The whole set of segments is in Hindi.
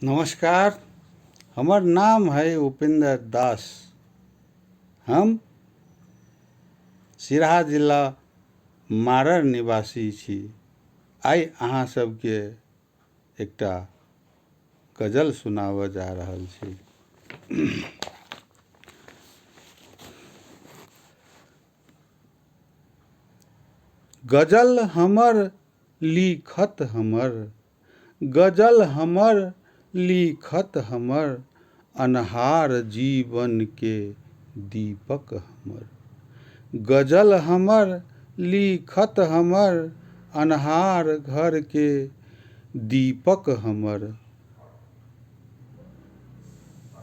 नमस्कार। हमर नाम है उपेंद्र दास। हम सिराहा जिला मारर निवासी छी। आइ अहाँ सबके एकटा गजल सुनाबऽ जा रहल छी। गजल हमर लिखत हमर, गजल हमर लिखत हमर, अन्हार जीवन के दीपक हमर। गजल हमर लिखत हमर, अन्हार घर के दीपक हमर।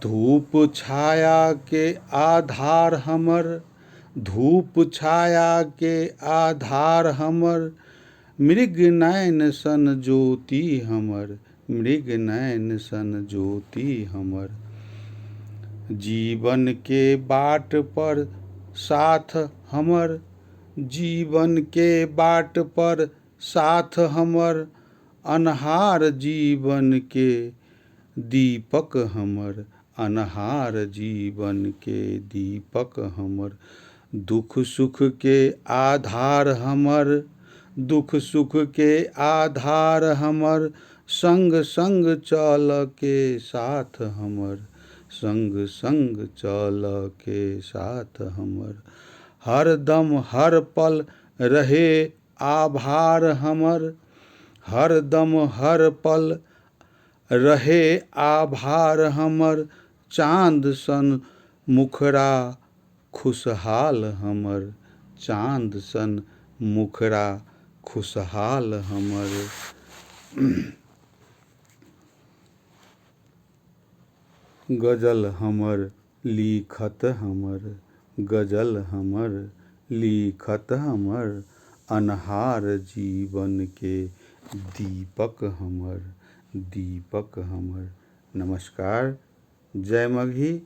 धूप छाया के आधार हमर, धूप छाया के आधार हमर। मृग नयन सन ज्योति हमर, मृग नयन सन ज्योति हमर। जीवन के बाट पर साथ हमर, जीवन के बाट पर साथ हमर। अन्हार जीवन के दीपक हमर, अन्हार जीवन के दीपक हमर। दुख सुख के आधार हमर, दुख सुख के आधार हमर। संग संग चल के साथ हमर, संग संग चल के साथ हमर। हर दम हर पल रहे आभार हमर, हर दम हर पल रहे आभार हमर। चाँद सन मुखरा खुशहाल हमर, चाँद सन मुखरा खुशहाल हमर। गजल हमर लिखत हमर, गजल हमर लिखत हमर। अन्हार जीवन के दीपक हमर, दीपक हमर। नमस्कार। जय मगही।